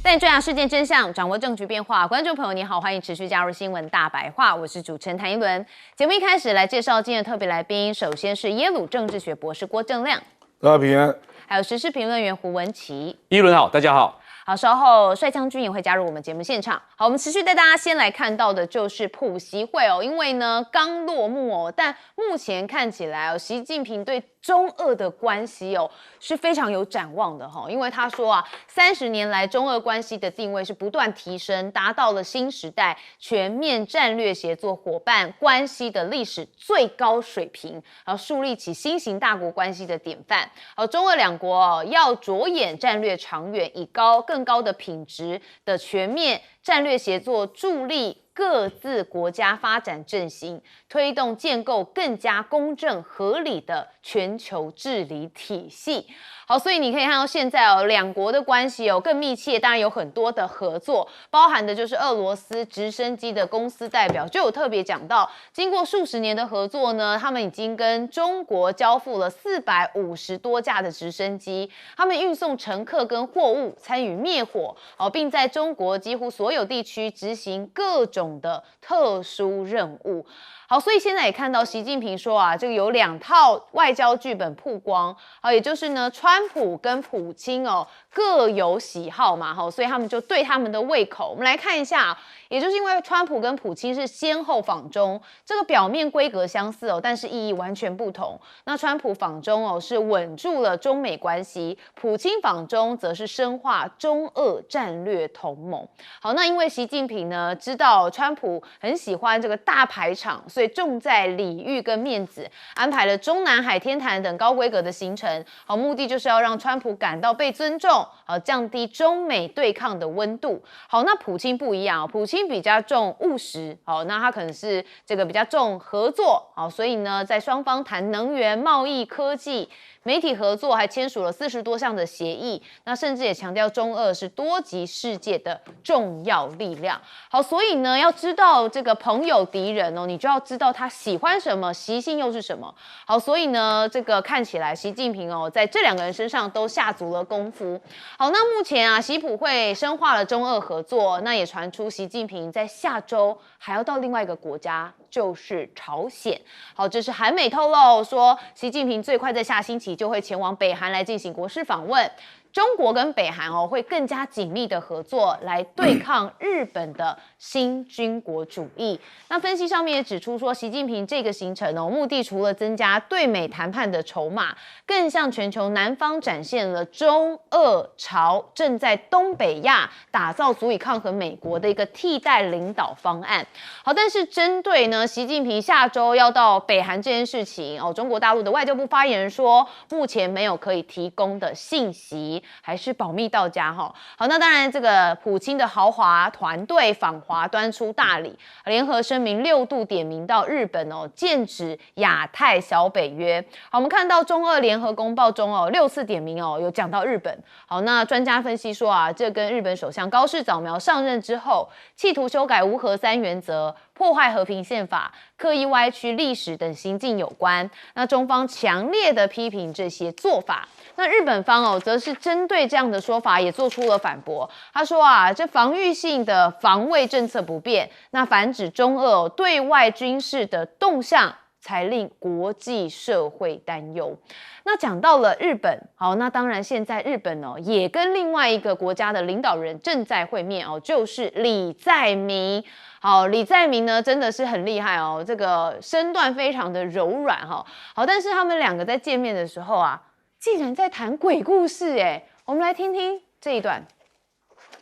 带你追查事件真相，掌握证据变化。观众朋友你好，欢迎持续加入新闻大白话，我是主持人谭一伦。节目一开始来介绍今天的特别来宾，首先是耶鲁政治学博士郭正亮，大家平安。还有时事评论员胡文琪。一伦好，大家好。好，稍后帅将军也会加入我们节目现场。好，我们持续带大家先来看到的就是普习会哦，因为呢刚落幕哦，但目前看起来哦，习近平对中俄的关系哦是非常有展望的哈，因为他说啊，30年来中俄关系的定位是不断提升，达到了新时代全面战略协作伙伴关系的历史最高水平，然后树立起新型大国关系的典范。中俄两国哦要着眼战略长远，以更高的品质的全面战略协作，助力各自国家发展振兴，推动建构更加公正合理的全球治理体系。好，所以你可以看到现在哦，两国的关系哦更密切，当然有很多的合作，包含的就是俄罗斯直升机的公司代表就有特别讲到，经过数十年的合作呢，他们已经跟中国交付了450多架的直升机，他们运送乘客跟货物，参与灭火哦，并在中国几乎所有地区执行各种的特殊任务。好，所以现在也看到习近平说啊，这个有2套外交剧本曝光，也就是呢，川普跟普京哦各有喜好嘛，所以他们就对他们的胃口。我们来看一下，也就是因为川普跟普京是先后访中，这个表面规格相似哦，但是意义完全不同。那川普访中哦是稳住了中美关系，普京访中则是深化中俄战略同盟。好，那因为习近平呢知道川普很喜欢这个大排场，所以重在礼遇跟面子，安排了中南海天坛等高规格的行程，好，目的就是要让川普感到被尊重，降低中美对抗的温度。好，那普京不一样，普京比较重务实，好，那他可能是这个比较重合作，好，所以呢，在双方谈能源、贸易、科技、媒体合作，还签署了40多项的协议，那甚至也强调中俄是多极世界的重要力量。好，所以呢，要知道这个朋友敌人哦，你就要知道他喜欢什么，习性又是什么。好，所以呢，这个看起来习近平哦，在这2个人身上都下足了功夫。好，那目前啊，习普会深化了中俄合作，那也传出习近平在下周还要到另外一个国家，就是朝鲜。好，这是韩美透露说，习近平最快在下星期就会前往北韩来进行国事访问。中国跟北韩会更加紧密的合作，来对抗日本的新军国主义。那分析上面也指出说，习近平这个行程目的除了增加对美谈判的筹码，更向全球南方展现了中俄朝正在东北亚打造足以抗衡美国的一个替代领导方案。好，但是针对呢，习近平下周要到北韩这件事情中国大陆的外交部发言人说，目前没有可以提供的信息，还是保密到家哈。好，那当然，这个普京的豪华团队访华端出大礼，联合声明6度点名到日本剑指亚太小北约。好，我们看到中俄联合公报中6次点名有讲到日本。好，那专家分析说啊，这跟日本首相高市早苗上任之后，企图修改无核3原则，破坏和平宪法，刻意歪曲历史等行径有关。那中方强烈的批评这些做法。那日本方则是针对这样的说法也做出了反驳。他说啊，这防御性的防卫政策不变，那反指中俄对外军事的动向才令国际社会担忧。那讲到了日本，好，那当然现在日本也跟另外一个国家的领导人正在会面就是李在明。好，李在明呢真的是很厉害这个身段非常的柔软好，但是他们2个在见面的时候啊，竟然在谈鬼故事我们来听听这一段。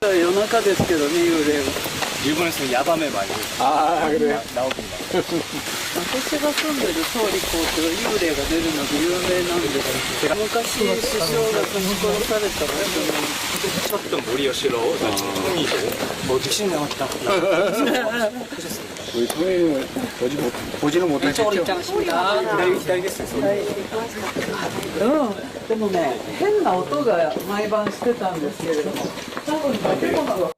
夜中ですけどね、幽霊が。日本にヤバめまで。그래.私が住んでる総理公邸は幽霊が出るので有名なんです。昔首相が撃ち殺された場所なんです。ちょっと無理をしろ。いいよ。地震があった。 우리 통일을 보지는 못했죠.左ですよ。でもね、変な音が毎晩してたんですけれども、多分建物が。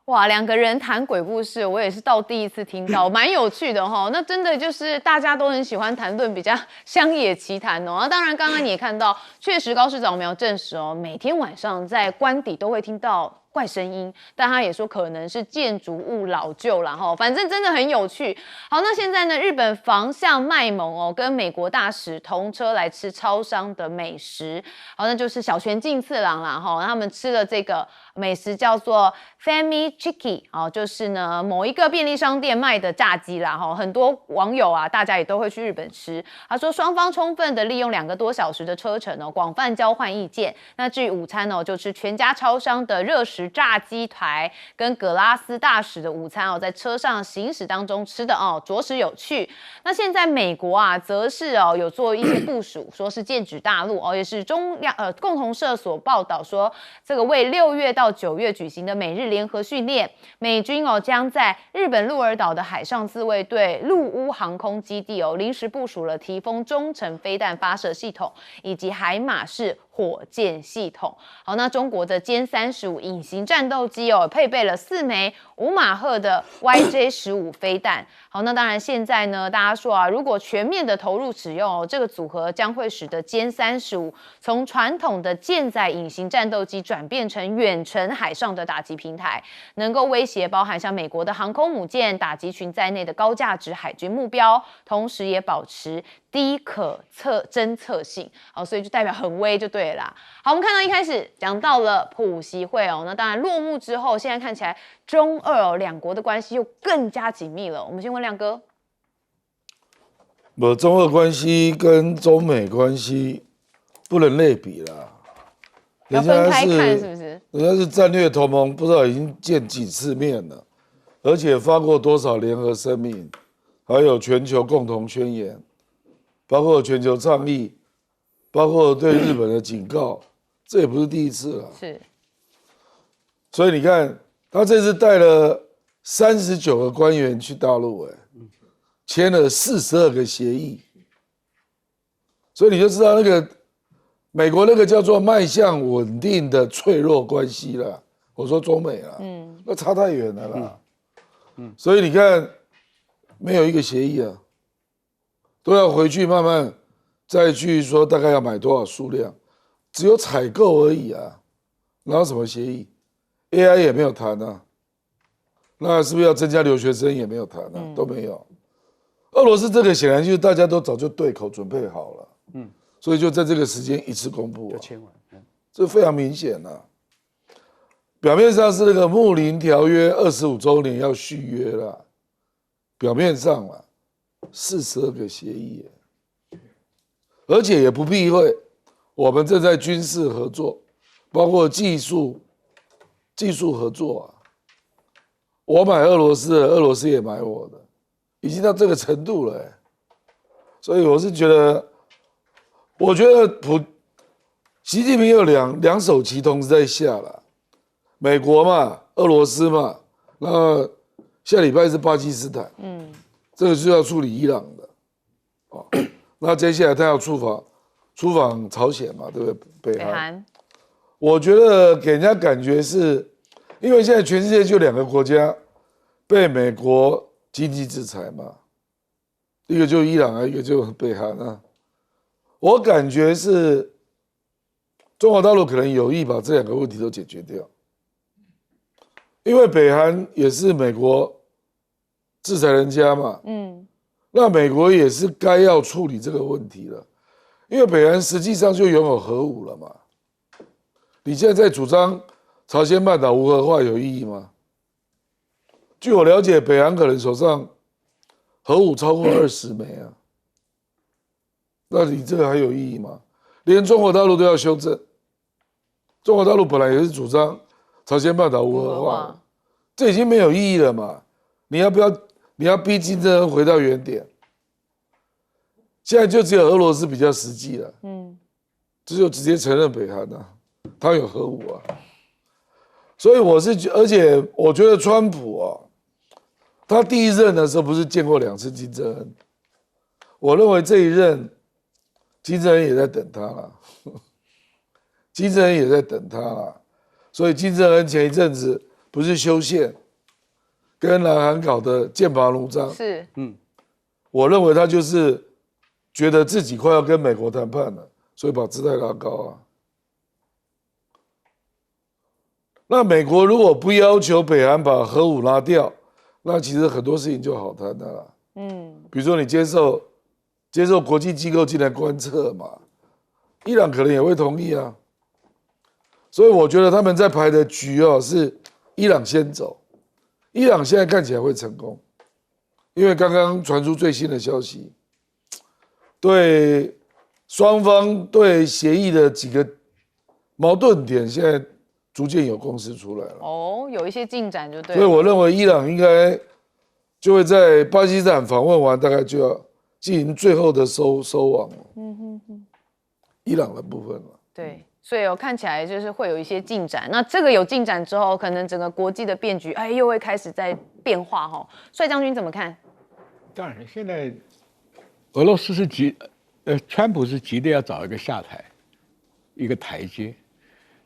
哇，2个人谈鬼故事，我也是到第一次听到，蛮有趣的哈。那真的就是大家都很喜欢谈论比较乡野奇谈那当然，刚刚你也看到，确实高市早苗证实每天晚上在官邸都会听到怪声音，但他也说可能是建筑物老旧啦哈，反正真的很有趣。好，那现在呢，日本防相卖萌哦，跟美国大使同车来吃超商的美食，好，那就是小泉进次郎啦哈，他们吃了这个美食叫做 Fami Chiki， 哦，就是呢某一个便利商店卖的炸鸡啦哈，很多网友啊，大家也都会去日本吃。他说双方充分的利用2个多小时的车程哦，广泛交换意见。那至于午餐哦，就吃全家超商的热食炸鸡排跟葛拉斯大使的午餐哦，在车上行驶当中吃的哦，着实有趣。那现在美国啊，则是哦有做一些部署，说是剑指大陆哦，也是共同社所报道说，这个为6月到9月举行的美日联合训练，美军哦将在日本鹿儿岛的海上自卫队陆屋航空基地哦临时部署了提风中程飞弹发射系统以及海马式火箭系统。好，那中国的歼35隐形战斗机哦，配备了4枚5马赫的 YJ-15飞弹。好，那当然现在呢，大家说啊，如果全面的投入使用哦，这个组合将会使得歼35从传统的舰载隐形战斗机转变成远程海上的打击平台，能够威胁包含像美国的航空母舰、打击群在内的高价值海军目标，同时也保持低可侦测性。好，所以就代表很威就对了啦。好，我们看到一开始讲到了普习会哦，那当然落幕之后，现在看起来中俄哦两国的关系又更加紧密了。我们先问亮哥，中俄关系跟中美关系不能类比啦，要分开看是不是？人家是战略同盟，不知道已经见几次面了，而且发过多少联合声明，还有全球共同宣言，包括全球倡议，包括对日本的警告，这也不是第一次了。是，所以你看，他这次带了39个官员去大陆，签了42个协议，所以你就知道那个美国那个叫做迈向稳定的脆弱关系了。我说中美啦，那差太远了啦。所以你看，没有一个协议啊，都要回去慢慢再去说大概要买多少数量，只有采购而已啊，哪有什么协议 ？AI 也没有谈啊，那是不是要增加留学生也没有谈啊，都没有。俄罗斯这个显然就是大家都早就对口准备好了，所以就在这个时间一次公布，就签完，这非常明显啊。表面上是那个睦林条约25周年要续约了，表面上啦，42个协议，而且也不避讳我们正在军事合作，包括技术合作啊。我买俄罗斯的，俄罗斯也买我的，已经到这个程度了，所以我是觉得，我觉得习近平有两手棋同时在下了。美国嘛，俄罗斯嘛，那下礼拜是巴基斯坦，这个是要处理伊朗的，那接下来他要出访朝鲜嘛，对不对？北韩，我觉得给人家感觉是，因为现在全世界就2个国家被美国经济制裁嘛，一个就伊朗啊，一个就北韩啊，我感觉是中国大陆可能有意把这2个问题都解决掉。因为北韩也是美国制裁人家嘛，那美国也是该要处理这个问题了，因为北韩实际上就拥有核武了嘛。你现在在主张朝鲜半岛无核化有意义吗？据我了解，北韩可能手上核武超过20枚啊，那你这个还有意义吗？连中国大陆都要修正，中国大陆本来也是主张朝鲜半岛无核化，这已经没有意义了嘛？你要逼金正恩回到原点，现在就只有俄罗斯比较实际了，这就直接承认北韩啊，他有核武啊，所以而且我觉得川普啊，他第一任的时候不是见过2次金正恩，我认为这一任金正恩也在等他了，金正恩也在等他了。所以金正恩前一阵子不是修宪，跟南韩搞得剑拔弩张，是，我认为他就是觉得自己快要跟美国谈判了，所以把姿态拉高啊。那美国如果不要求北韩把核武拿掉，那其实很多事情就好谈的啦。比如说你接受国际机构进来观测嘛，伊朗可能也会同意啊。所以我觉得他们在排的局是伊朗先走，伊朗现在看起来会成功，因为刚刚传出最新的消息，对双方对协议的几个矛盾点，现在逐渐有共识出来了。哦，有一些进展就对了。所以我认为伊朗应该就会在巴基斯坦访问完，大概就要进行最后的收网了。伊朗的部分了。对，所以看起来就是会有一些进展。那这个有进展之后，可能整个国际的变局，又会开始在变化哈。帅将军怎么看？当然，现在俄罗斯是川普是急的要找一个下台，一个台阶。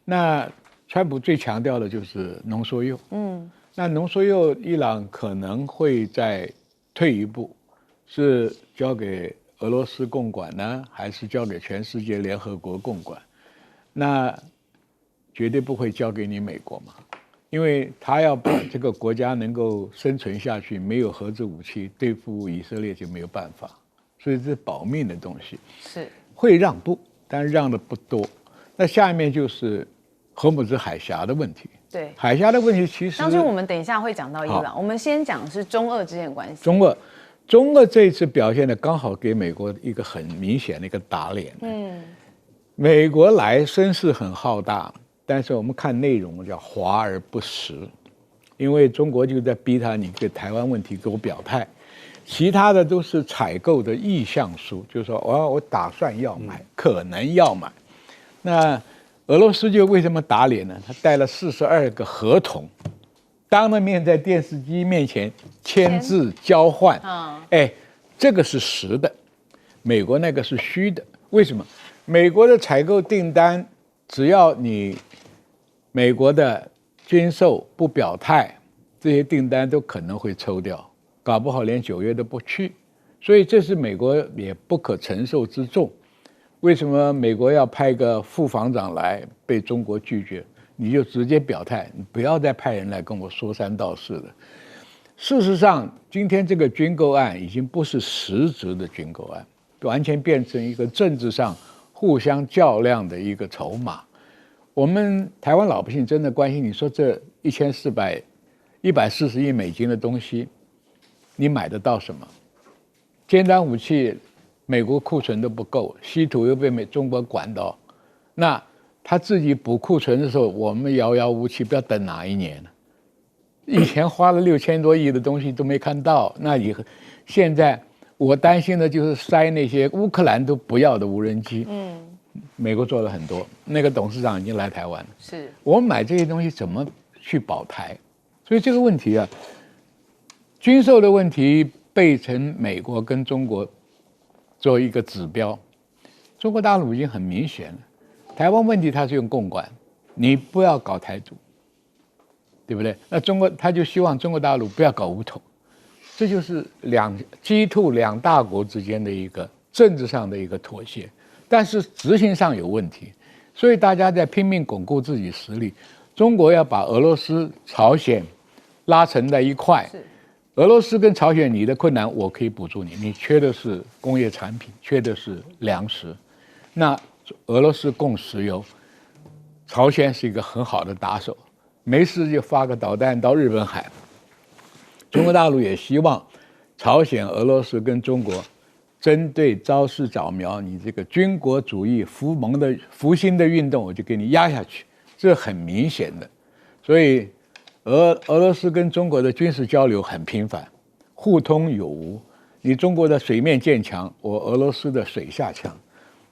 那川普最强调的就是浓缩铀。那浓缩铀，伊朗可能会再退一步，是交给俄罗斯共管呢，还是交给全世界联合国共管？那绝对不会交给你美国嘛，因为他要把这个国家能够生存下去，没有核子武器对付以色列就没有办法，所以这是保命的东西，是会让步，但让的不多。那下面就是荷姆兹海峡的问题。对，海峡的问题其实，将军我们等一下会讲到伊朗，我们先讲的是中俄之间的关系。中俄这一次表现的刚好给美国一个很明显的一个打脸。美国来声势很浩大，但是我们看内容叫华而不实，因为中国就在逼他，你对台湾问题给我表态，其他的都是采购的意向书，就是说我打算要买，可能要买。那俄罗斯就为什么打脸呢？他带了42个合同，当着面在电视机面前签字交换。这个是实的，美国那个是虚的。为什么？美国的采购订单，只要你美国的军售不表态，这些订单都可能会抽掉，搞不好连9月都不去。所以这是美国也不可承受之重。为什么美国要派个副防长来被中国拒绝？你就直接表态，你不要再派人来跟我说三道四的。事实上，今天这个军购案已经不是实质的军购案，完全变成一个政治上互相较量的一个筹码。我们台湾老百姓真的关心，你说这140亿美金的东西，你买得到什么？尖端武器，美国库存都不够，稀土又被中国管到，那他自己补库存的时候，我们遥遥无期，不要等哪一年呢？以前花了6000多亿的东西都没看到，那现在我担心的就是塞那些乌克兰都不要的无人机。美国做了很多，那个董事长已经来台湾了。是我们买这些东西怎么去保台？所以这个问题啊，军售的问题被成美国跟中国做一个指标。中国大陆已经很明显了，台湾问题它是用共管，你不要搞台独，对不对？那他就希望中国大陆不要搞武统，这就是G2两大国之间的一个政治上的一个妥协，但是执行上有问题，所以大家在拼命巩固自己实力。中国要把俄罗斯、朝鲜拉成在一块，俄罗斯跟朝鲜你的困难我可以补助你，你缺的是工业产品，缺的是粮食，那俄罗斯供石油，朝鲜是一个很好的打手，没事就发个导弹到日本海。中国大陆也希望朝鲜、俄罗斯跟中国针对朝夕早苗你这个军国主义复兴的运动，我就给你压下去，这很明显的。所以俄罗斯跟中国的军事交流很频繁，互通有无。你中国的水面舰强，我俄罗斯的水下强，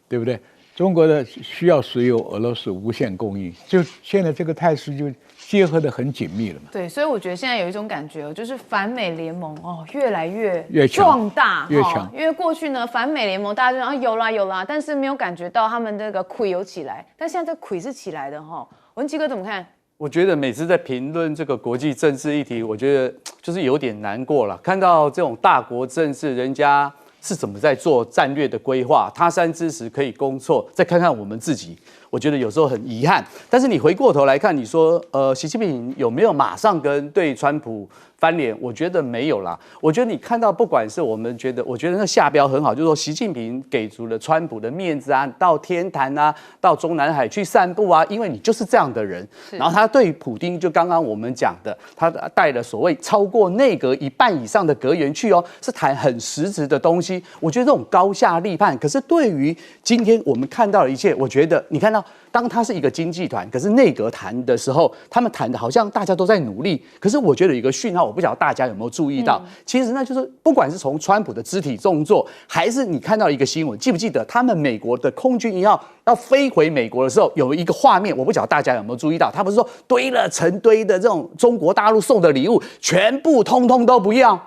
对不对？中国的需要石油，俄罗斯无限供应，就现在这个态势就结合得很紧密了嘛。对，所以我觉得现在有一种感觉，就是反美联盟越来越壮大，越强。因为过去呢，反美联盟大家就说有啦，但是没有感觉到他们这个溃有起来，但现在这溃是起来的哈。文基哥怎么看？我觉得每次在评论这个国际政治议题，我觉得就是有点难过了。看到这种大国政治，人家是怎么在做战略的规划，他山之石可以攻错，再看看我们自己。我觉得有时候很遗憾，但是你回过头来看，你说习近平有没有马上跟对川普翻脸？我觉得没有啦。我觉得你看到，不管是我觉得那下标很好，就是说习近平给足了川普的面子啊，到天坛啊，到中南海去散步啊，因为你就是这样的人。然后他对普丁，就刚刚我们讲的，他带了所谓超过内阁1半以上的阁员去哦，是谈很实质的东西。我觉得这种高下立判，可是对于今天我们看到的一切，我觉得你看到。当他是一个经济团，可是内阁谈的时候，他们谈的好像大家都在努力。可是我觉得有一个讯号，我不晓得大家有没有注意到，其实那就是不管是从川普的肢体动作，还是你看到一个新闻，记不记得他们美国的空军1号要飞回美国的时候，有一个画面，我不晓得大家有没有注意到，他不是说堆了成堆的这种中国大陆送的礼物，全部通通都不要。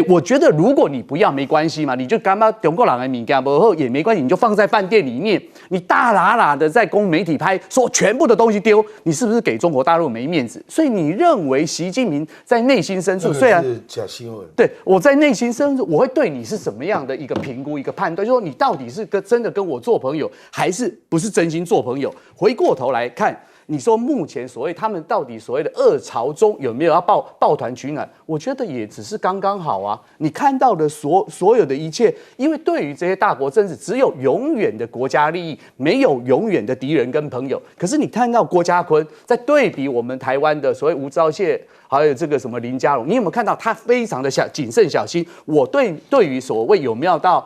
我觉得如果你不要没关系嘛，你就干嘛中国人的物件不好也没关系，你就放在饭店里面，你大喇喇的在公媒体拍说全部的东西丢，你是不是给中国大陆没面子？所以你认为习近平在内心深处，虽然是假新闻，对我在内心深处，我会对你是什么样的一个评估、一个判断，就是说你到底是真的跟我做朋友，还是不是真心做朋友？回过头来看。你说目前所谓他们到底所谓的2朝中有没有要抱团取暖？我觉得也只是刚刚好啊。你看到的所有的一切，因为对于这些大国政治，只有永远的国家利益，没有永远的敌人跟朋友。可是你看到郭家坤在对比我们台湾的所谓吴钊燮，还有这个什么林佳龙，你有没有看到他非常的谨慎小心？我对于所谓有没有到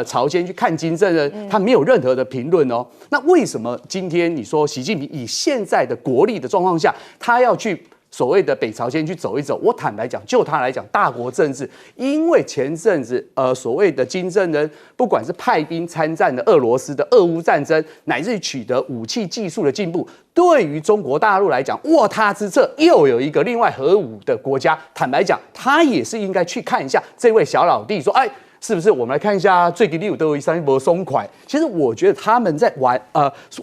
朝鲜去看金正恩，他没有任何的评论哦。那为什么今天你说习近平以现在的国力的状况下，他要去所谓的北朝鲜去走一走？我坦白讲，就他来讲，大国政治，因为前阵子所谓的金正恩，不管是派兵参战的俄罗斯的俄乌战争，乃至于取得武器技术的进步，对于中国大陆来讲，卧榻之侧又有一个另外核武的国家，坦白讲，他也是应该去看一下这位小老弟，说，是不是？我们来看一下最近6都3波松快。其实我觉得他们在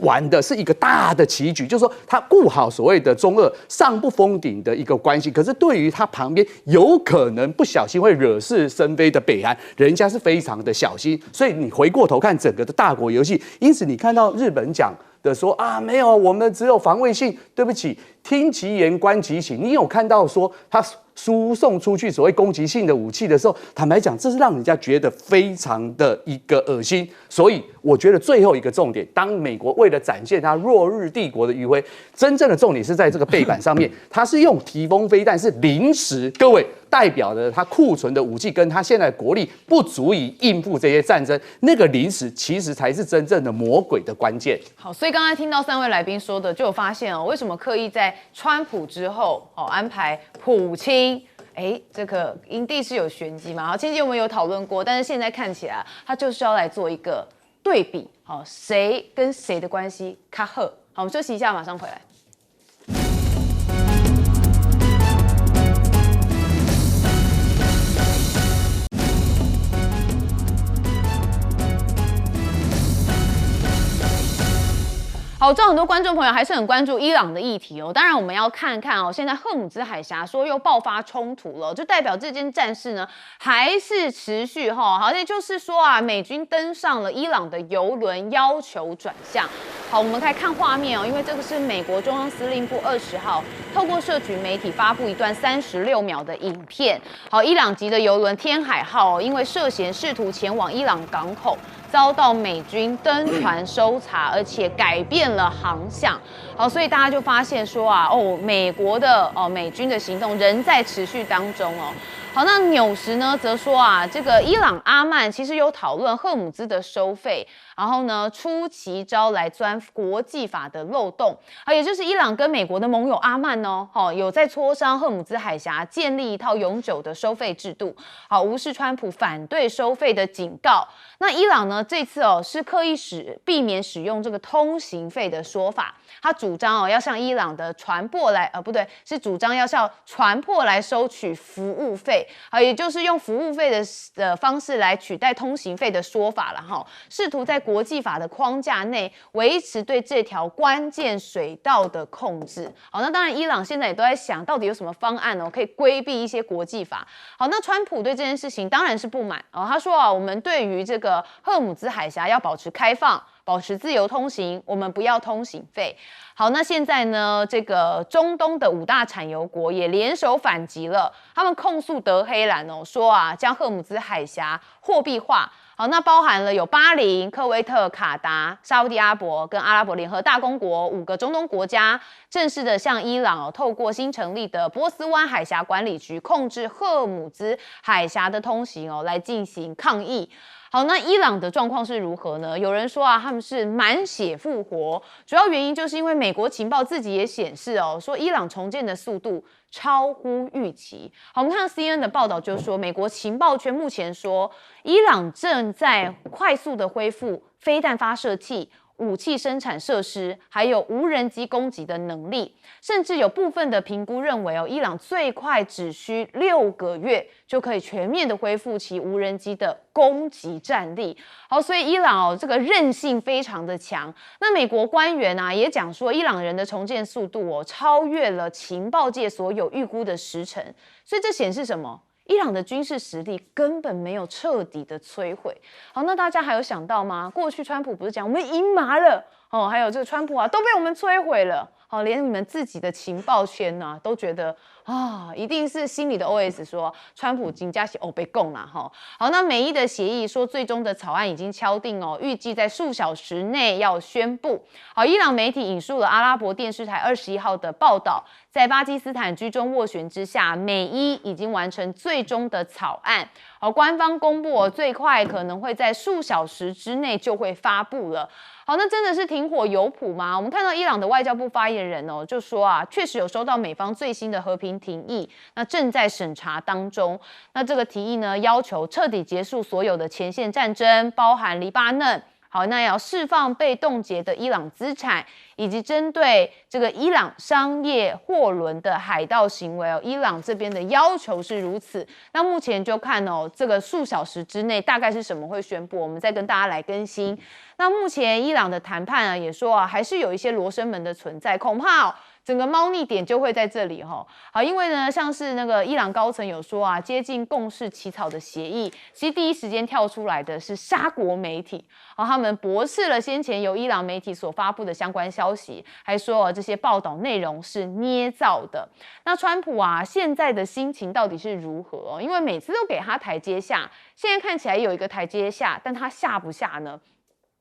玩的是一个大的棋局，就是说他顾好所谓的中俄上不封顶的一个关系，可是对于他旁边有可能不小心会惹是生非的北韩，人家是非常的小心。所以你回过头看整个的大国游戏，因此你看到日本讲的说没有，我们只有防卫性。对不起，听其言观其行。你有看到说他输送出去所谓攻击性的武器的时候，坦白讲，这是让人家觉得非常的一个恶心。所以我觉得最后一个重点，当美国为了展现它落日帝国的余晖，真正的重点是在这个背板上面，它是用提风飞弹，是临时，各位代表了它库存的武器跟它现在的国力不足以应付这些战争，那个临时其实才是真正的魔鬼的关键。好，所以刚才听到3位来宾说的，就有发现为什么刻意在川普之后安排普京？这个营地是有玄机嘛？好，前期我们有讨论过，但是现在看起来，他就是要来做一个对比，谁跟谁的关系卡好。好，我们休息一下，马上回来。好，我知道很多观众朋友还是很关注伊朗的议题哦。当然，我们要看看现在赫姆兹海峡说又爆发冲突了，就代表这件战事呢还是持续好，也就是说美军登上了伊朗的油轮，要求转向。好，我们来看画面因为这个是美国中央司令部20号透过社群媒体发布一段36秒的影片。好，伊朗籍的油轮天海号因为涉嫌试图前往伊朗港口，遭到美军登船搜查，而且改变了航向。好，所以大家就发现说美国的美军的行动仍在持续当中好，那纽时呢则说这个伊朗阿曼其实有讨论赫姆兹的收费，然后呢出奇招来钻国际法的漏洞。也就是伊朗跟美国的盟友阿曼有在磋商赫姆兹海峡建立一套永久的收费制度，无视川普反对收费的警告。那伊朗呢这次是刻意避免使用这个通行费的说法，他主张要向伊朗的船舶来是主张要向船舶来收取服务费。费，也就是用服务费的方式来取代通行费的说法了哈，试图在国际法的框架内维持对这条关键水道的控制。好，那当然伊朗现在也都在想到底有什么方案可以规避一些国际法。好，那川普对这件事情当然是不满他说我们对于这个赫姆兹海峡要保持开放，保持自由通行，我们不要通行费。好，那现在呢，这个中东的5大产油国也联手反击了，他们控诉德黑兰说将赫姆兹海峡货币化。好，那包含了有巴林、科威特、卡达、沙烏地阿拉伯跟阿拉伯联合大公国5个中东国家，正式的向伊朗透过新成立的波斯湾海峡管理局控制赫姆兹海峡的通行来进行抗议。好，那伊朗的状况是如何呢？有人说他们是满血复活，主要原因就是因为美国情报自己也显示说伊朗重建的速度超乎预期。好，我们看到 CNN 的报道就说，美国情报圈目前说，伊朗正在快速的恢复飞弹发射器、武器生产设施，还有无人机攻击的能力，甚至有部分的评估认为伊朗最快只需6个月就可以全面的恢复其无人机的攻击战力。好，所以伊朗这个韧性非常的强。那美国官员也讲说，伊朗人的重建速度超越了情报界所有预估的10成。所以这显示什么？伊朗的军事实力根本没有彻底的摧毁。好，那大家还有想到吗？过去川普不是讲我们赢麻了还有这个川普都被我们摧毁了。好，连你们自己的情报圈都觉得一定是心里的 OS 说川普真的是被攻啦好，那美伊的协议说最终的草案已经敲定预计在数小时内要宣布。好，伊朗媒体引述了阿拉伯电视台21号的报道，在巴基斯坦居中斡旋之下，美伊已经完成最终的草案。好，官方公布最快可能会在数小时之内就会发布了。好，那真的是停火有谱吗？我们看到伊朗的外交部发言人就说确实有收到美方最新的和平提议，那正在审查当中。那这个提议呢，要求彻底结束所有的前线战争，包含黎巴嫩。好，那也要释放被冻结的伊朗资产，以及针对这个伊朗商业货轮的海盗行为伊朗这边的要求是如此。那目前就看这个数小时之内大概是什么会宣布，我们再跟大家来更新。那目前伊朗的谈判也说还是有一些罗生门的存在，恐怕整个猫腻点就会在这里好，因为呢，像是那个伊朗高层有说接近共识起草的协议，其实第一时间跳出来的是沙国媒体，他们驳斥了先前由伊朗媒体所发布的相关消息，还说这些报道内容是捏造的。那川普现在的心情到底是如何？因为每次都给他台阶下，现在看起来有一个台阶下，但他下不下呢？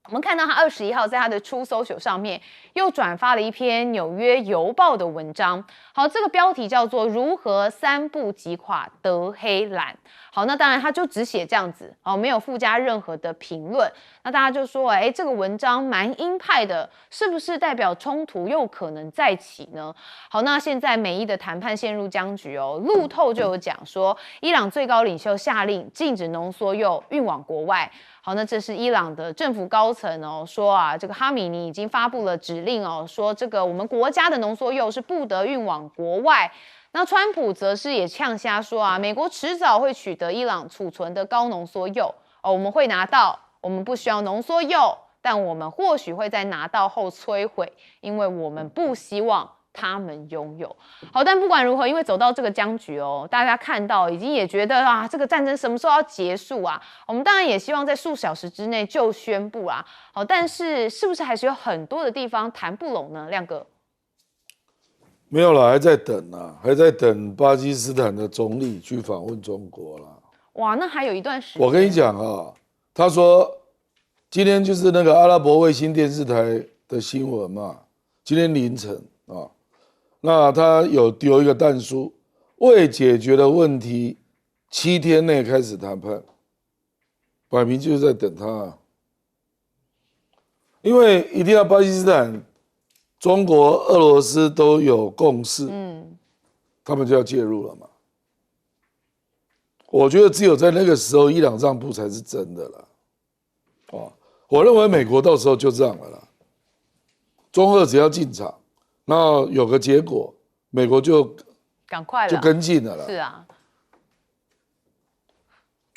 我们看到他21号在他的Truth Social上面又转发了一篇《纽约邮报》的文章。好，这个标题叫做"如何3步击垮德黑兰"。好，那当然他就只写这样子，没有附加任何的评论。那大家就说，这个文章蛮鹰派的，是不是代表冲突又可能再起呢？好，那现在美伊的谈判陷入僵局路透就有讲说，伊朗最高领袖下令禁止浓缩铀运往国外。好，那这是伊朗的政府高层说这个哈米尼已经发布了指令说这个我们国家的浓缩铀是不得运往国外。那川普则是也呛瞎说美国迟早会取得伊朗储存的高浓缩铀我们会拿到，我们不需要浓缩铀，但我们或许会在拿到后摧毁，因为我们不希望他们拥有。好，但不管如何，因为走到这个僵局大家看到已经也觉得这个战争什么时候要结束我们当然也希望在数小时之内就宣布好，但是是不是还是有很多的地方谈不拢呢？亮哥，没有啦，还在等还在等巴基斯坦的总理去访问中国啦。哇，那还有一段时间。我跟你讲他说今天就是那个阿拉伯卫星电视台的新闻嘛，今天凌晨那他有丢一个弹书，未解决的问题7天内开始谈判，摆明就是在等他因为一定要巴基斯坦、中国、俄罗斯都有共识，他们就要介入了嘛。我觉得只有在那个时候，伊朗让步才是真的啦。我认为美国到时候就这样了啦，中俄只要进场。那有个结果，美国就赶快了，就跟进了啦。是啊，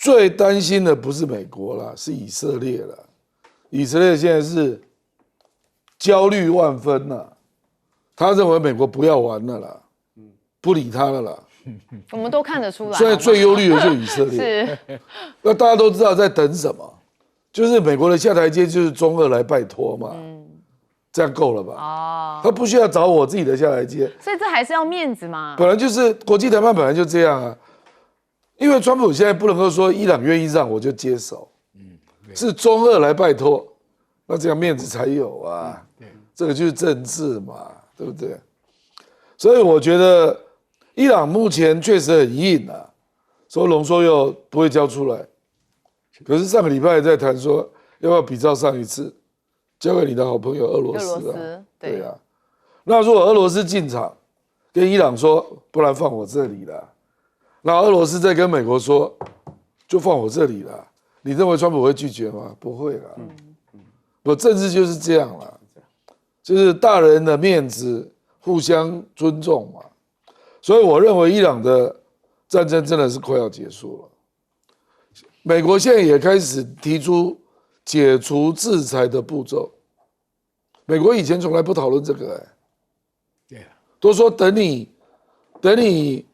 最担心的不是美国啦，是以色列啦。以色列现在是焦虑万分啦，他认为美国不要玩了啦，不理他了啦。我们都看得出来。现在最忧虑的就是以色列。是，那大家都知道在等什么，就是美国的下台阶就是中俄来拜托嘛。这样够了吧？哦，他不需要找我自己的下台阶。所以这还是要面子嘛。本来就是国际谈判本来就这样啊。因为川普现在不能够说伊朗愿意让我就接手，是中俄来拜托，那这样面子才有啊。这个就是政治嘛，对不对？所以我觉得伊朗目前确实很硬啊，说浓缩铀不会交出来，可是上个礼拜在谈说要不要比照上一次，交给你的好朋友俄罗斯啊。对啊，那如果俄罗斯进场，跟伊朗说，不然放我这里了。那俄罗斯再跟美国说，就放我这里了。你认为川普会拒绝吗？不会啦。不，政治就是这样啦，就是大人的面子互相尊重嘛。所以我认为伊朗的战争真的是快要结束了。美国现在也开始提出解除制裁的步骤。美国以前从来不讨论这个，都说等你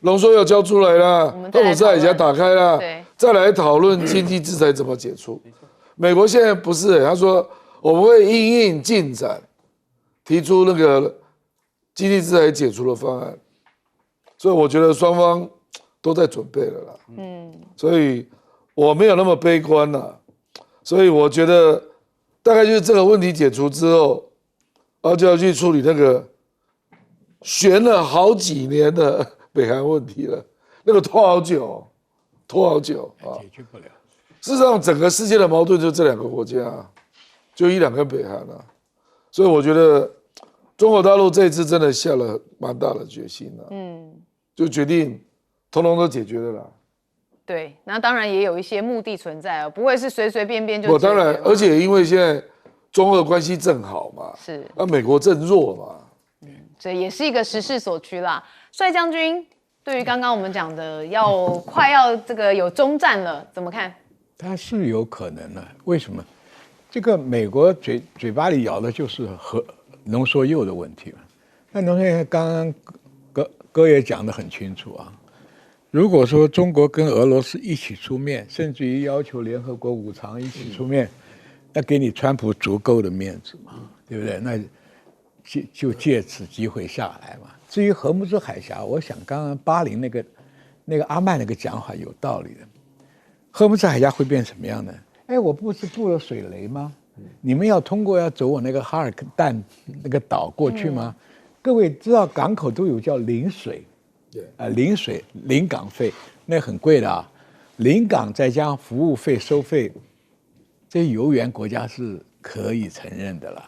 浓缩铀交出来了，霍姆斯海峡打开了，再来讨论经济制裁怎么解除。美国现在不是，他说我们会因应进展提出那个经济制裁解除的方案，所以我觉得双方都在准备了啦。所以我没有那么悲观啦。所以我觉得大概就是这个问题解除之后，然后就要去处理那个悬了好几年的北韩问题了，那个拖好久啊，解决不了。事实上，整个世界的矛盾就这两个国家啊，就伊朗跟北韩啊，所以我觉得中国大陆这一次真的下了蛮大的决心了，就决定统统都解决了啦。对，那当然也有一些目的存在哦，不会是随随便便就解决。当然，而且因为现在中俄关系正好嘛，是，美国正弱嘛，这也是一个时势所趋啦。帅将军，对于刚刚我们讲的快要这个有终战了，怎么看？它是有可能的，为什么？这个美国嘴巴里咬的就是浓缩铀的问题嘛。那浓缩铀刚刚哥也讲得很清楚啊。如果说中国跟俄罗斯一起出面，甚至于要求联合国5常一起出面，那给你川普足够的面子嘛，对不对？那就借此机会下来嘛。至于荷姆斯海峡，我想刚刚巴林那个阿曼那个讲法有道理的。荷姆斯海峡会变什么样呢？哎，我不是布了水雷吗？你们要走我那个哈尔蛋那个岛过去吗？各位知道港口都有叫临水。临港费那很贵的啊，临港再加上服务费收费，这油源国家是可以承认的了。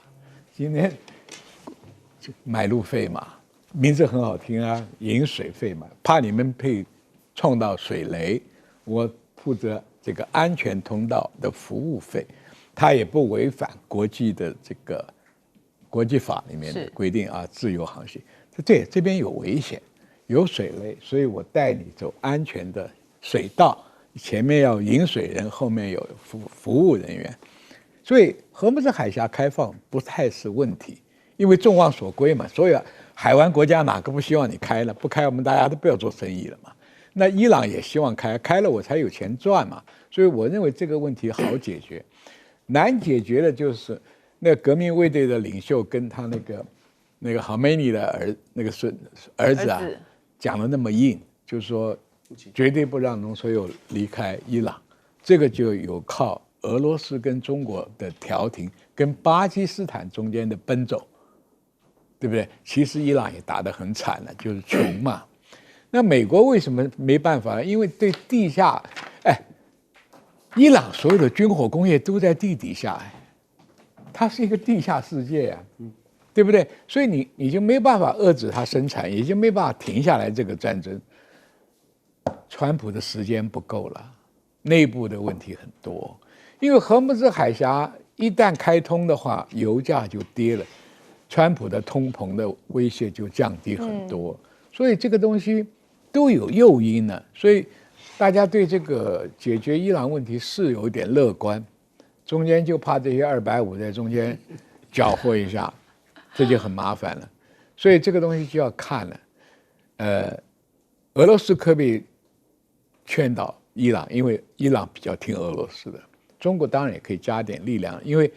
今天买路费嘛，名字很好听啊，引水费嘛，怕你们被撞到水雷，我负责这个安全通道的服务费，它也不违反国际的这个国际法里面的规定啊，自由航行。对，这边有危险。有水雷，所以我带你走安全的水道，前面要引水人，后面有服务人员，所以荷姆斯海峡开放不太是问题，因为众望所归嘛。所以海湾国家哪个不希望你开呢？不开，我们大家都不要做生意了嘛。那伊朗也希望开了我才有钱赚嘛。所以我认为这个问题好解决，难解决的就是那个革命卫队的领袖跟他那个哈梅尼的儿子啊。讲的那么硬，就是说绝对不让浓缩铀离开伊朗，这个就有靠俄罗斯跟中国的调停，跟巴基斯坦中间的奔走，对不对？其实伊朗也打得很惨了，就是穷嘛。那美国为什么没办法？因为对地下，伊朗所有的军火工业都在地底下，它是一个地下世界啊。对不对？所以你就没办法遏制它生产，也就没办法停下来这个战争。川普的时间不够了，内部的问题很多。因为荷姆斯海峡一旦开通的话，油价就跌了，川普的通膨的威胁就降低很多。所以这个东西都有诱因呢。所以大家对这个解决伊朗问题是有一点乐观，中间就怕这些250在中间搅和一下，这就很麻烦了。所以这个东西就要看了。俄罗斯可以劝导伊朗，因为伊朗比较听俄罗斯的。中国当然也可以加点力量，因为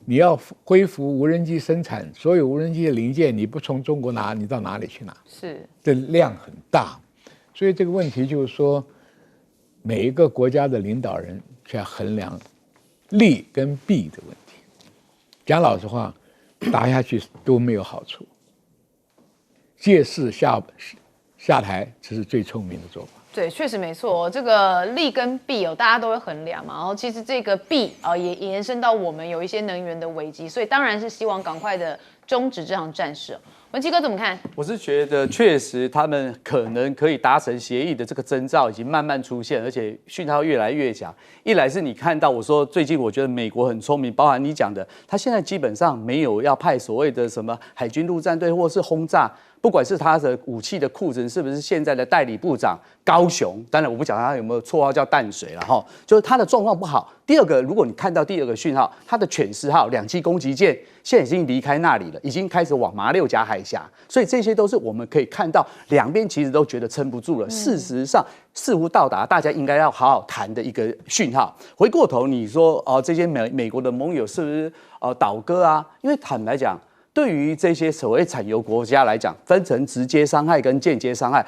你要恢复无人机生产，所有无人机的零件你不从中国拿，你到哪里去拿？是，这量很大，所以这个问题就是说，每一个国家的领导人去衡量利跟弊的问题。讲老实话，打下去都没有好处。借势下台，这是最聪明的做法。对，确实没错。这个利跟弊大家都会衡量嘛。然后其实这个弊也延伸到我们有一些能源的危机，所以当然是希望赶快的终止这场战事。文琦哥怎么看？我是觉得确实他们可能可以达成协议的这个征兆已经慢慢出现，而且讯号越来越强。一来是你看到我说最近我觉得美国很聪明，包含你讲的，他现在基本上没有要派所谓的什么海军陆战队或是轰炸。不管是他的武器的库存是不是现在的代理部长高雄，当然我不讲他有没有绰号叫淡水了哈，就是他的状况不好。第二个，如果你看到第二个讯号，他的犬4号2栖攻击舰现在已经离开那里了，已经开始往马六甲海峡，所以这些都是我们可以看到两边其实都觉得撑不住了。事实上，似乎到达大家应该要好好谈的一个讯号。回过头你说这些美国的盟友是不是倒戈啊？因为坦白讲，对于这些所谓产油国家来讲，分成直接伤害跟间接伤害。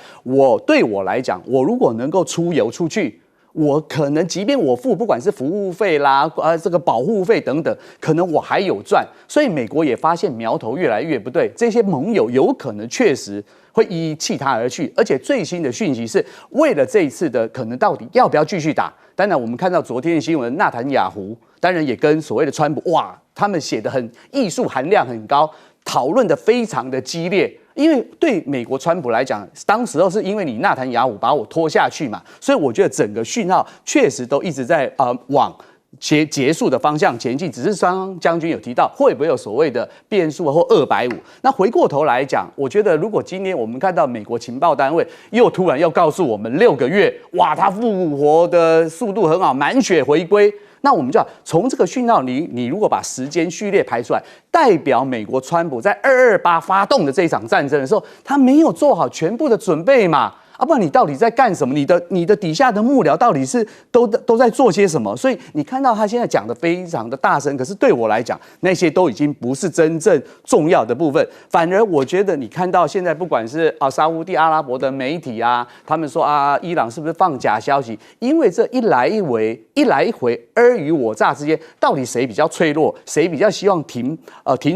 对我来讲，我如果能够出油出去，我可能即便我付不管是服务费啦，这个保护费等等，可能我还有赚。所以美国也发现苗头越来越不对，这些盟友有可能确实会一一弃他而去。而且最新的讯息是，为了这一次的可能到底要不要继续打，当然我们看到昨天的新闻，纳坦雅胡当然也跟所谓的川普，哇，他们写的很艺术含量很高，讨论的非常的激烈。因为对美国川普来讲，当时候是因为你纳坦雅胡把我拖下去嘛，所以我觉得整个讯号确实都一直在往结束的方向前进。只是双将军有提到会不会有所谓的变数或250。那回过头来讲，我觉得如果今天我们看到美国情报单位又突然要告诉我们6个月，哇，他复活的速度很好，满血回归。那我们就要从这个讯号，你如果把时间序列排出来，代表美国川普在228发动的这一场战争的时候，他没有做好全部的准备嘛？不然你到底在干什么？你的底下的幕僚到底是都在做些什么？所以你看到他现在讲的非常的大声，可是对我来讲，那些都已经不是真正重要的部分。反而我觉得你看到现在不管是沙烏地阿拉伯的媒体啊，他们说伊朗是不是放假消息？因为这一来一回尔虞我诈之间，到底谁比较脆弱，谁比较希望停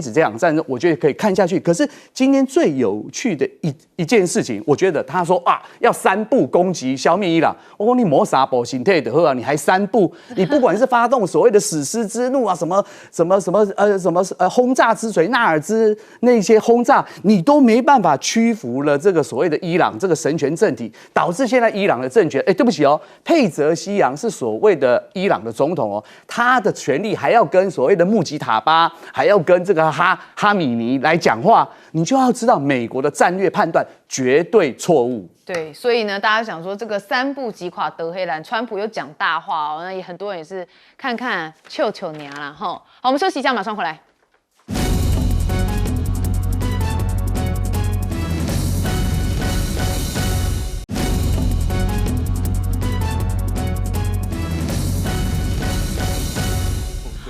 止这场战争？我觉得可以看下去。可是今天最有趣的一件事情，我觉得他说要3步攻击消灭伊朗。我说你摸啥保形态的喝啊？你还3步？你不管是发动所谓的史诗之怒啊，什么轰炸之锤、纳尔兹那些轰炸，你都没办法屈服了这个所谓的伊朗这个神权政体，导致现在伊朗的政权，对不起佩泽西扬是所谓的伊朗的总统他的权力还要跟所谓的穆吉塔巴，还要跟这个哈米尼来讲话，你就要知道美国的战略判断绝对错误。对，所以呢，大家想说这个3步击垮德黑兰，川普又讲大话那也很多人也是看求娘啦哈。好，我们休息一下，马上回来。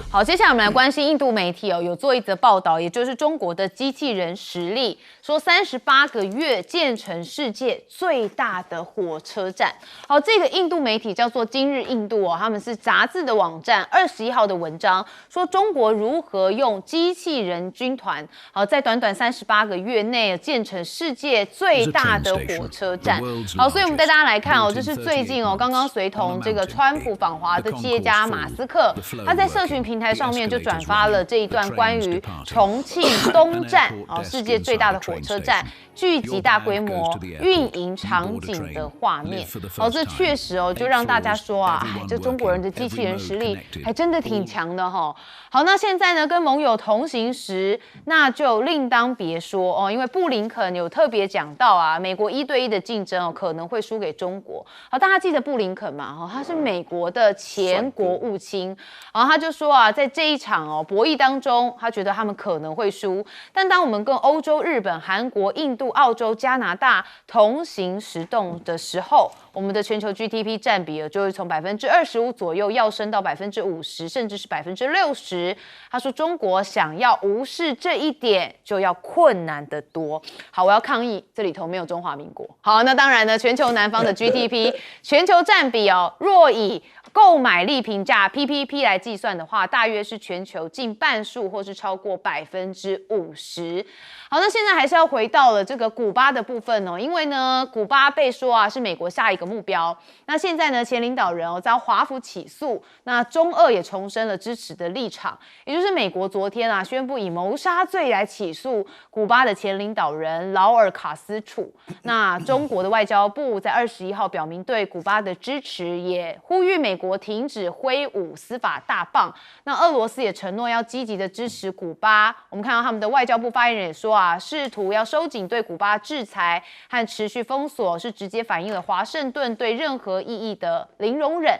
好，接下来我们来关心印度媒体有做一则报道，也就是中国的机器人实力，说38个月建成世界最大的火车站。好，这个印度媒体叫做今日印度他们是杂志的网站21号的文章，说中国如何用机器人军团，在短短38个月内建成世界最大的火车站。好，所以我们带大家来看这是最近刚刚随同这个川普访华的企业家马斯克，他在社群平台上面就转发了这一段关于重庆东站世界最大的火车站聚集大规模运营场景的画面。这确实就让大家说啊，这中国人的机器人实力还真的挺强的哈。好，那现在呢，跟盟友同行时，那就另当别说因为布林肯有特别讲到啊，美国1对1的竞争可能会输给中国。好，大家记得布林肯嘛？他是美国的前国务卿，然后他就说啊，在这一场博弈当中，他觉得他们可能会输。但当我们跟欧洲、日本、韩国、印度、澳洲、加拿大同行实动的时候，我们的全球 GDP 占比就会从25%左右要升到50%，甚至是60%。他说中国想要无视这一点，就要困难得多。好，我要抗议，这里头没有中华民国。好，那当然呢，全球南方的 GDP 全球占比若以购买力平价 PPP 来计算的话，大约是全球近半数，或是超过50%。好，那现在还是要回到了这个古巴的部分因为呢，古巴被说啊是美国下一个目标。那现在呢，前领导人遭华府起诉，那中俄也重申了支持的立场，也就是美国昨天啊宣布以谋杀罪来起诉古巴的前领导人劳尔卡斯楚。那中国的外交部在21号表明对古巴的支持，也呼吁美国停止挥舞司法大棒。那俄罗斯也承诺要积极的支持古巴。我们看到他们的外交部发言人也说啊，试图要收紧对古巴制裁和持续封锁，是直接反映了华盛顿对任何意义的零容忍，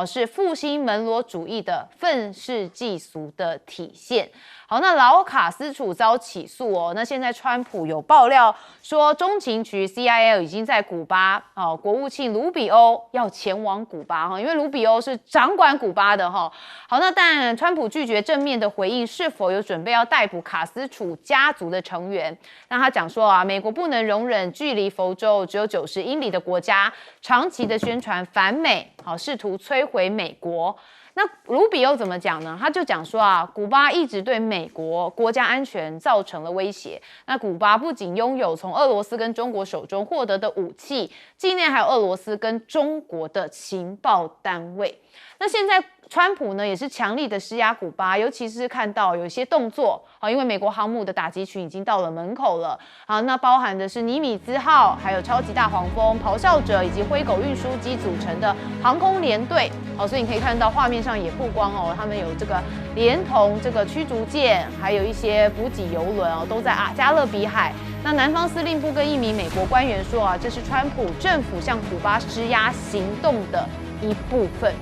是复兴门罗主义的愤世嫉俗的体现。好，那劳卡斯楚遭起诉那现在川普有爆料说，中情局 CIA 已经在古巴国务卿卢比欧要前往古巴因为卢比欧是掌管古巴的好，那但川普拒绝正面的回应是否有准备要逮捕卡斯楚家族的成员。那他讲说啊，美国不能容忍距离佛州只有90英里的国家长期的宣传反美，试图摧毁美国。那卢比欧怎么讲呢？他就讲说啊，古巴一直对美国国家安全造成了威胁。那古巴不仅拥有从俄罗斯跟中国手中获得的武器，境内还有俄罗斯跟中国的情报单位。那现在川普呢也是强力的施压古巴，尤其是看到有一些动作因为美国航母的打击群已经到了门口了那包含的是尼米兹号、还有超级大黄蜂、咆哮者以及灰狗运输机组成的航空联队所以你可以看到画面上也曝光他们有这个连同这个驱逐舰，还有一些补给油轮都在加勒比海。那南方司令部跟一名美国官员说这是川普政府向古巴施压行动的一部分。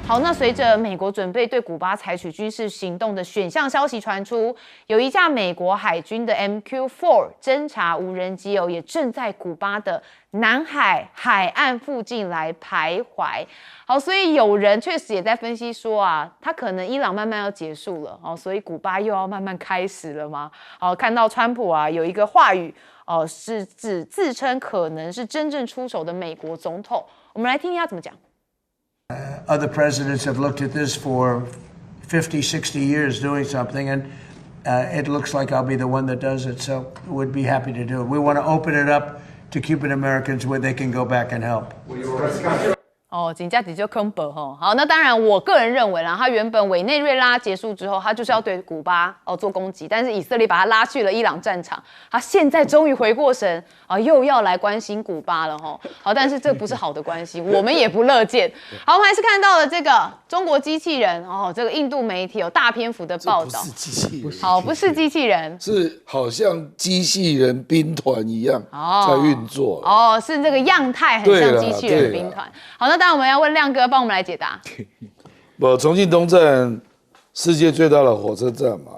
好，那随着美国准备对古巴采取军事行动的选项消息传出，有一架美国海军的 MQ-4 侦察无人机也正在古巴的南海海岸附近来徘徊。好，所以有人确实也在分析说他可能伊朗慢慢要结束了所以古巴又要慢慢开始了吗？看到川普有一个话语是指自称可能是真正出手的美国总统，我们来听听他怎么讲。Other presidents have looked at this for 50, 60 years doing something, and it looks like I'll be the one that does it, so we'd be happy to do it. We want to open it up to Cuban Americans where they can go back and help. 真的就坑本好，那当然，我个人认为啦，他原本委内瑞拉结束之后，他就是要对古巴做攻击，但是以色列把他拉去了伊朗战场，他现在终于回过神又要来关心古巴了好，但是这不是好的关系，我们也不乐见。好，我们还是看到了这个中国机器人这个印度媒体有大篇幅的报道，不是机器人，不是机器人，是好像机器人兵团一样在运作是这个样态很像机器人兵团。好，那当然我们要问亮哥帮我们来解答。重庆东站世界最大的火车站嘛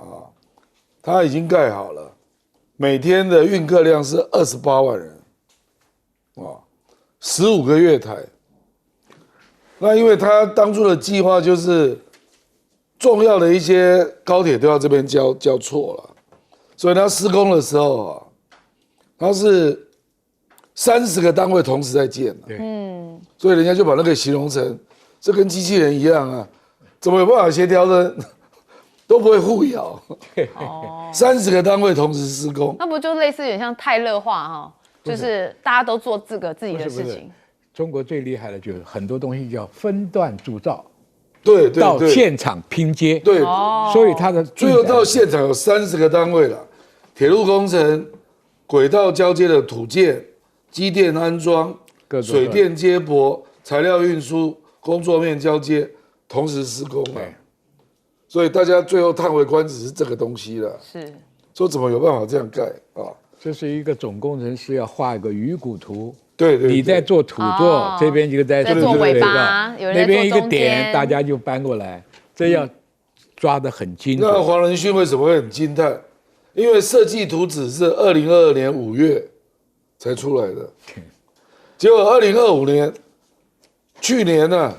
它已经盖好了，每天的运客量是28万人，15个月台。那因为他当初的计划就是重要的一些高铁都要这边交错了，所以他施工的时候他是30个单位同时在建所以人家就把那个形容成这跟机器人一样怎么有办法协调的都不会互咬30个单位同时施工，那不就类似有点像泰勒化就是大家都做自己的事情。中国最厉害的就是很多东西叫分段铸造，对，到现场拼接，对，所以它的最后到现场有30个单位了，铁路工程、轨道交接的土建、机电安装、水电接驳、材料运输、工作面交接，同时施工了。所以大家最后叹为观止是这个东西了。是，说怎么有办法这样盖啊？这是一个总工程师要画一个鱼骨图。对，你在做土座，这边一个在做尾巴，有人那边一个中点，大家就搬过来，这要抓得很精准。那黄仁勋为什么会很惊叹？因为设计图纸是2022年5月才出来的，结果2025年去年呢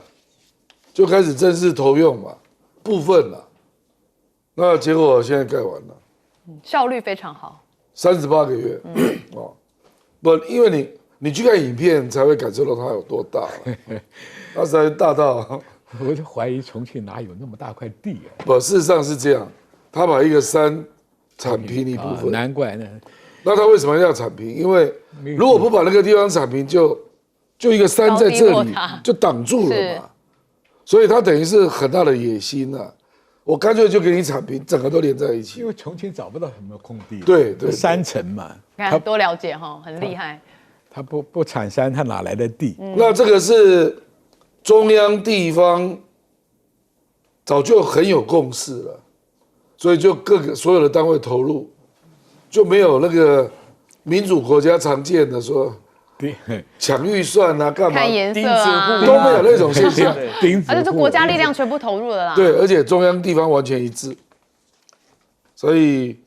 就开始正式投用嘛，部分了。那结果现在盖完了，效率非常好，38个月。哦，不，因为你去看影片才会感受到它有多大，它实在大到，我就怀疑重庆哪有那么大块地啊？不，事实上是这样，他把一个山铲平一部分，难怪呢。那他为什么要铲平？因为如果不把那个地方铲平，就一个山在这里就挡住了嘛，所以他等于是很大的野心啊。我干脆就给你铲平，整个都连在一起。因为重庆找不到什么空地，对，山城嘛，看多了解哈，很厉害。他不铲山，他哪来的地？那这个是中央地方早就很有共识了，所以就所有的单位投入，就没有那个民主国家常见的说抢预算啊，干嘛看颜色啊，都没有那种现象，而且这国家力量全部投入了啦。对，而且中央地方完全一致，所以。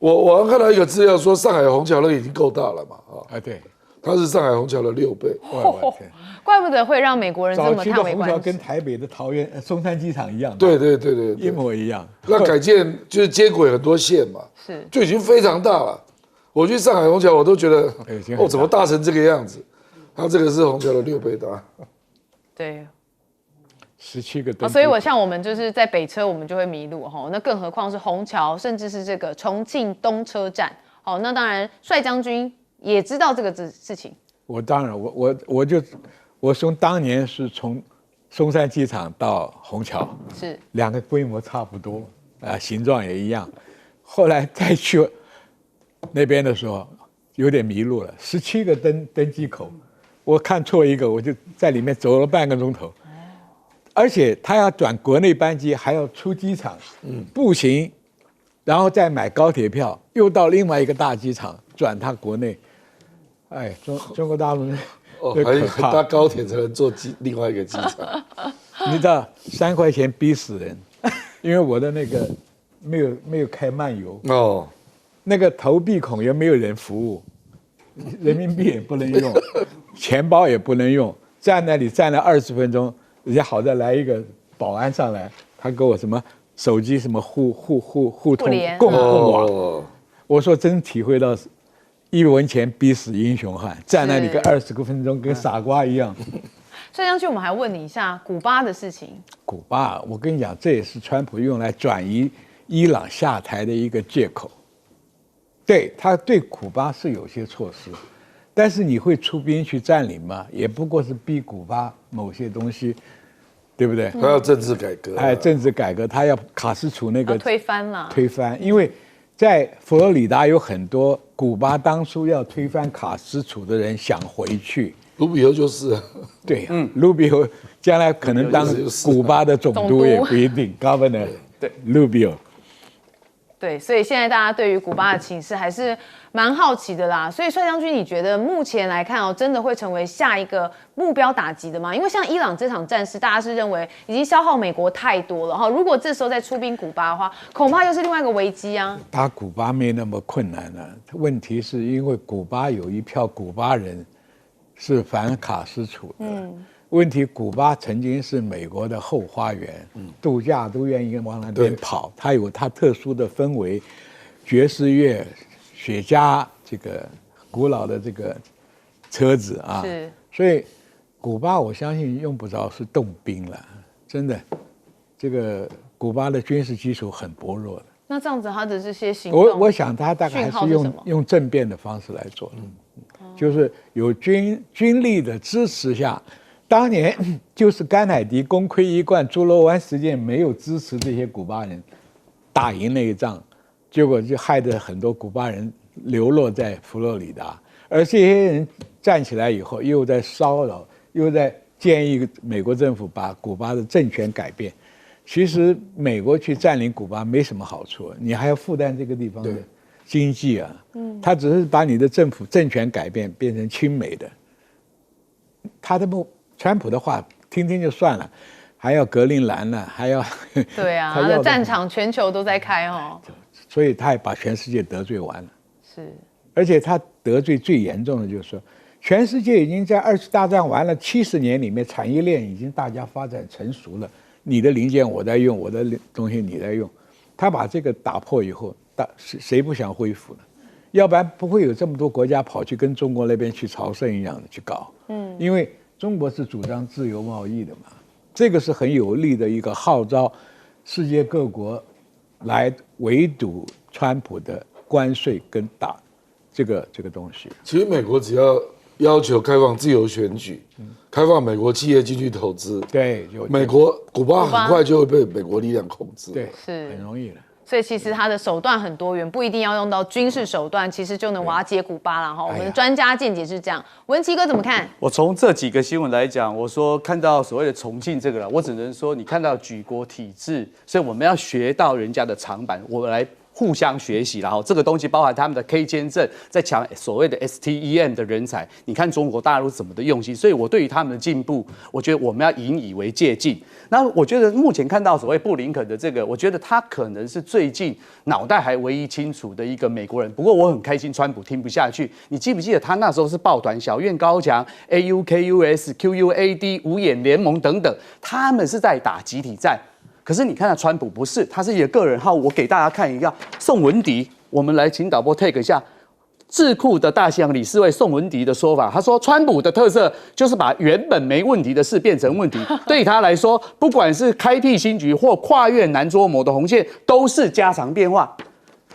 我刚看到一个资料说，上海虹桥那个已经够大了嘛？对，它是上海虹桥的6倍。怪不得会让美国人这么叹为观止。早期的虹桥跟台北的桃园松山机场一样，对，一模一样。那改建就是接轨很多线嘛，是就已经非常大了。我去上海虹桥，我都觉得怎么大成这个样子？它这个是虹桥的6倍大。对。17个灯，所以我们就是在北车，我们就会迷路哈。那更何况是虹桥，甚至是这个重庆东车站。好，那当然帅将军也知道这个事情。我当然，我从当年是从松山机场到虹桥，是2个规模差不多，形状也一样。后来再去那边的时候，有点迷路了。17个登机口，我看错一个，我就在里面走了半个钟头。而且他要转国内班机，还要出机场，步行，然后再买高铁票，又到另外一个大机场转他国内。哎，中国大陆还搭高铁才能坐另外一个机场。你知道3块钱逼死人，因为我的那个没有开漫游哦，那个投币孔也没有人服务，人民币也不能用，钱包也不能用，站那里站了20分钟。人家好在来一个保安上来，他给我什么手机什么互通共网，我说真体会到1文钱逼死英雄汉，站那里个20个分钟跟傻瓜一样。帅将军，我们还问你一下古巴的事情。古巴，我跟你讲，这也是川普用来转移伊朗下台的一个借口。对，他对古巴是有些措施。但是你会出兵去占领吗？也不过是逼古巴某些东西，对不对？他要政治改革，政治改革，他要卡斯楚那个推翻了，推翻，因为在佛罗里达有很多古巴当初要推翻卡斯楚的人想回去，卢比欧就是，对，卢比欧将来可能当古巴的总督也不一定，Governor， 对，卢比欧。对，所以现在大家对于古巴的情势还是蛮好奇的啦。所以帅将军，你觉得目前来看哦，真的会成为下一个目标打击的吗？因为像伊朗这场战事，大家是认为已经消耗美国太多了哈。如果这时候再出兵古巴的话，恐怕又是另外一个危机啊。打古巴没那么困难了，问题是因为古巴有一票古巴人是反卡斯楚的。问题，古巴曾经是美国的后花园，度假都愿意往那边跑。它有它特殊的氛围，爵士乐、雪茄，这个古老的这个车子啊。是。所以，古巴我相信用不着是动兵了，真的，这个古巴的军事基础很薄弱的。那这样子，他的这些行动，我想他大概还是用政变的方式来做，就是有军力的支持下。当年就是甘乃迪功亏一篑，猪猡湾事件没有支持这些古巴人，打赢那一仗，结果就害得很多古巴人流落在佛罗里达，而这些人站起来以后，又在骚扰，又在建议美国政府把古巴的政权改变。其实美国去占领古巴没什么好处，你还要负担这个地方的经济啊。他只是把你的政权改变，变成亲美的。川普的话听听就算了，还要格陵兰呢，还要对啊，他的战场全球都在开哦。所以他也把全世界得罪完了。是，而且他得罪最严重的就是说，全世界已经在20次大战完了70年里面，产业链已经大家发展成熟了。你的零件我在用，我的东西你在用，他把这个打破以后，谁不想恢复呢？要不然不会有这么多国家跑去跟中国那边去朝圣一样的去搞。因为中国是主张自由贸易的嘛，这个是很有利的一个号召世界各国来围堵川普的关税跟打这个东西。其实美国只要要求开放自由选举，开放美国企业进去投资，对，古巴很快就会被美国力量控制，对，是很容易的。所以其实它的手段很多元，不一定要用到军事手段，其实就能瓦解古巴了哈。我们的专家见解是这样，文琦哥怎么看？我从这几个新闻来讲，我说看到所谓的重庆这个了，我只能说你看到举国体制，所以我们要学到人家的长板，我们来互相学习，然后这个东西包含他们的 K 签证，在抢所谓的 STEM 的人才。你看中国大陆怎么的用心，所以我对于他们的进步，我觉得我们要引以为借鉴。那我觉得目前看到所谓布林肯的这个，我觉得他可能是最近脑袋还唯一清楚的一个美国人。不过我很开心，川普听不下去。你记不记得他那时候是抱团小院高墙 AUKUS、QUAD 五眼联盟等等，他们是在打集体战。可是你看到川普不是，他是一个个人号。我给大家看一下宋文迪，我们来请导播 take 一下智库的大西洋理事会宋文迪的说法。他说，川普的特色就是把原本没问题的事变成问题。对他来说，不管是开辟新局或跨越难捉摸的红线，都是家常便话。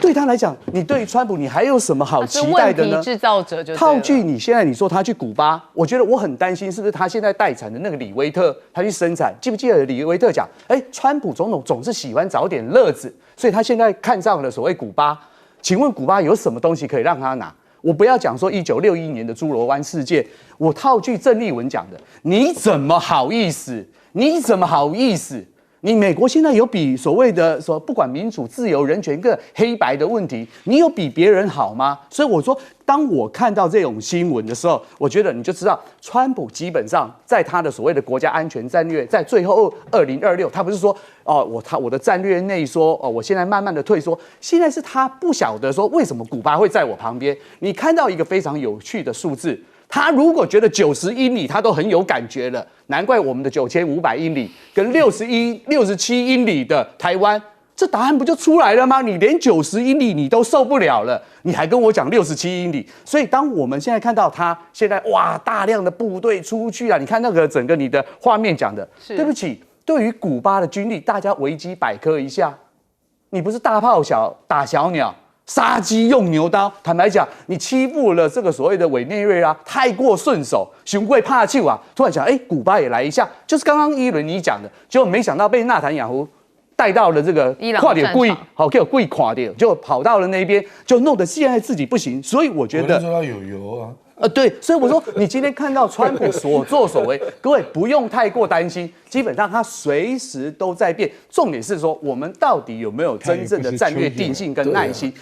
对他来讲，你对川普你还有什么好期待的呢？问题制造者就套句你现在你说他去古巴，我觉得我很担心是不是他现在待产的那个李威特他去生产，记不记得李威特讲，川普总统总是喜欢找点乐子，所以他现在看上了所谓古巴。请问古巴有什么东西可以让他拿？我不要讲说1961年的猪猡湾事件，我套句郑丽文讲的，你怎么好意思？你怎么好意思？你美国现在有比所谓的不管民主、自由、人权跟黑白的问题，你有比别人好吗？所以我说，当我看到这种新闻的时候，我觉得你就知道，川普基本上在他的所谓的国家安全战略，在最后2026，他不是说我的战略内缩我现在慢慢的退缩，现在是他不晓得说为什么古巴会在我旁边。你看到一个非常有趣的数字。他如果觉得90英里他都很有感觉了，难怪我们的9500英里跟67英里的台湾，这答案不就出来了吗？你连90英里你都受不了了，你还跟我讲67英里。所以当我们现在看到他现在大量的部队出去啊，你看那个整个你的画面讲的，对不起，对于古巴的军力，大家维基百科一下，你不是大炮打小鸟。杀鸡用牛刀，坦白讲，你欺负了这个所谓的委内瑞拉，太过顺手，熊贵怕气啊！突然想，古巴也来一下，就是刚刚一轮你讲的，结果没想到被纳坦雅胡带到了这个跨点故意给我故意垮掉，就跑到了那边，就弄得现在自己不行，所以我觉得我说他有油啊。对，所以我说你今天看到川普所作所为，各位不用太过担心，基本上他随时都在变。重点是说，我们到底有没有真正的战略定性跟耐心？